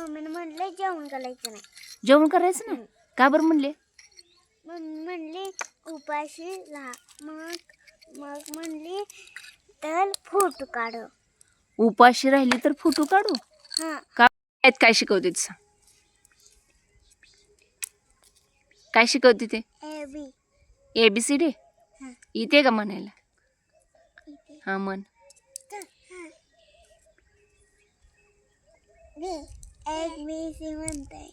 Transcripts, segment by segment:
मम्मीने म्हणले जेवण करायचं नाही. जेवण करायचं ना? का बरं म्हणले? मम्मी म्हणली उपाशी राहा. मग मग म्हणली तर फोटो काढ. उपाशी राहिली तर फोटो काढू? हां. काय शिकवते ते सांग? काय शिकवते ते? ABCD हां. इथे का म्हणायला? हा म्हण. ABC म्हणताय.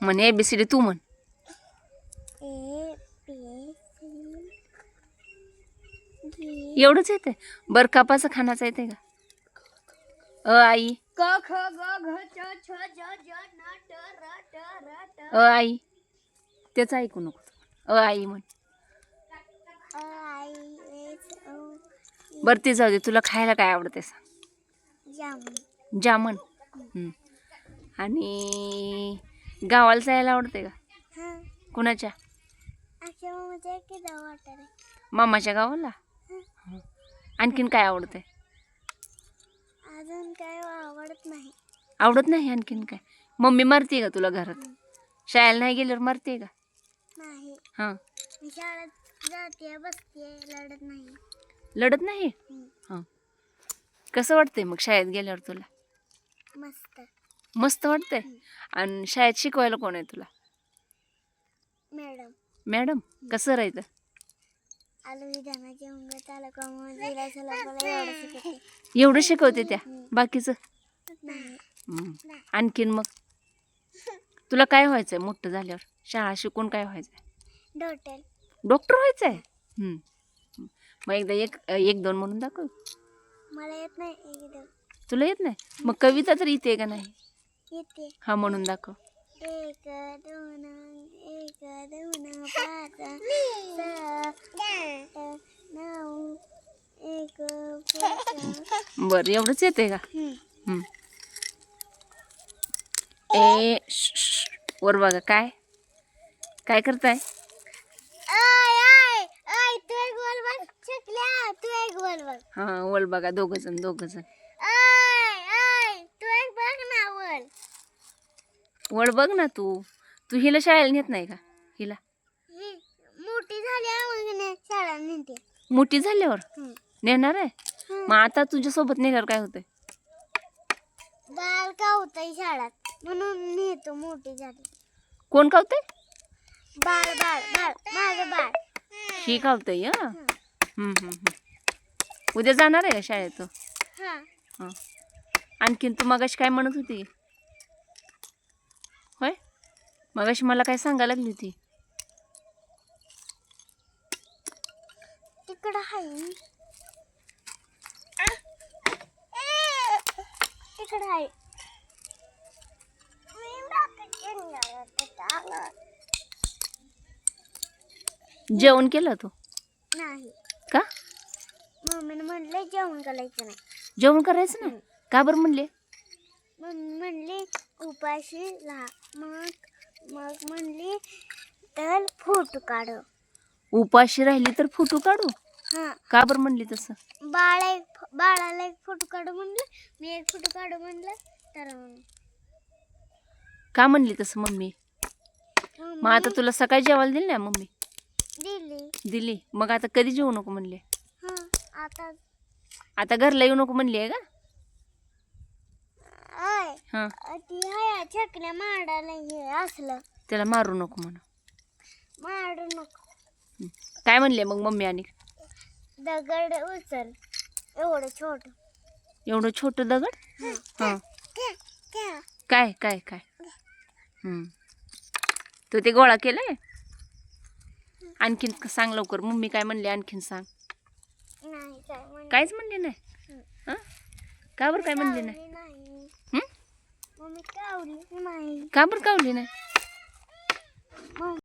म्हण ABCD तू म्हण. एवढंच येते? बर कपाचं खानाचं येते का? आई. क ख ग घ च छ ज ज न ट र ट र ट. आई त्याच ऐकू नको. आई म्हण. बर ते जाऊ दे. तुला खायला काय आवडते सांग? जामुन. जामन. आणि गावाला जायला आवडते का? हां. कुणाच्या? अशा मजा किती वाटत. मामाच्या गावाला? आणखीन काय आवडते? अजून काय आवडत नाही. आवडत नाही आणखीन काय? मम्मी मारते का तुला घरात? शाळेला नाही गेल्यावर मारते का? नाही. हां. मी शाळेत जाते बसते लढत नाही. लढत नाही? हां. कसं वाटतंय मग शाळेत गेल्यावर तुला? मस्त. मस्त वाटतंय? आणि शाळेत शिकवायला कोण आहे तुला? मॅडम. मॅडम? कसं राहायचं? आलू विधानाचे अंग चालू करून जिरा सलाद एवढं शिकवते. एवढं शिकवते त्या? बाकीचं नाही. आणखीन मग तुला काय व्हायचंय मोठं झाल्यावर? शाळा शिकून काय व्हायचंय? डॉक्टर व्हायचंय? मग एकदा एक दोन म्हणून दाखव. मला येत नाही एकदम. तुला येत नाही? मग कविता तर येते का नाही? येते. हा म्हणून दाखव. 1 2 1 2 5 6 8 9 1 बर एवढंच येते का? ए वर बघा. काय काय करताय? तू एक बोल बघ. चकल्या तू एक बोल बघ. हा वळ बघा. दोघ जण तू एक बघ ना बोल. वळ बघ ना. तू हिला शाळेला नेत नाही का? हिला मोठी झाल्यावर शाळा नेते. मोठी झाल्यावर नेणार आहे? मग आता तुझ्या सोबत नेल्यावर काय होतंय? बाल का होतंय शाळेत म्हणून नेतो मोठी झाली. कोण खावतंय? बाळ बाळ बाळ माझं बाळ. ही खावतंय. उद्या जाणार आहे का शाळेत? हां. आणखीन तू मगाशी काय म्हणत होती? होय मगाशी मला काय सांगायला लागली होती? तिकडं आहे. तिकडं आहे. जेवण केलं तू? नाही. का? मम्मीने म्हणले जेवण करायचं नाही. जेवण करायचं ना? का बरं म्हणले? मम्मी म्हणली उपाशी राहा. मग म्हणली तर फोटो काढ. उपाशी राहिली तर फोटो काढू? हां. का बरं म्हणली तसं? बाळाला एक फोटो काढू म्हणलं. मी एक फोटो काढू म्हणलं तर का म्हणली तसं मम्मी? मग आता तुला सकाळी जेवायला दिली ना मम्मी? दिली. मग आता कधी जेवू नको म्हणले? आता घरला येऊ नको म्हणली आहे का? चकल्या मारायला असलं त्याला मारू नको म्हणा. मारू नको. काय म्हणले मग मम्मी? आणि दगड उचल. एवढं छोटं दगड? हां. काय काय काय? तू ते गोळा केलंय? आणखीन सांग लवकर. मम्मी काय म्हणले आणखीन सांग. काहीच म्हणले नाही? का बरं काय म्हणले नाही? मम्मी कावली नाही. का बरं कावली नाही?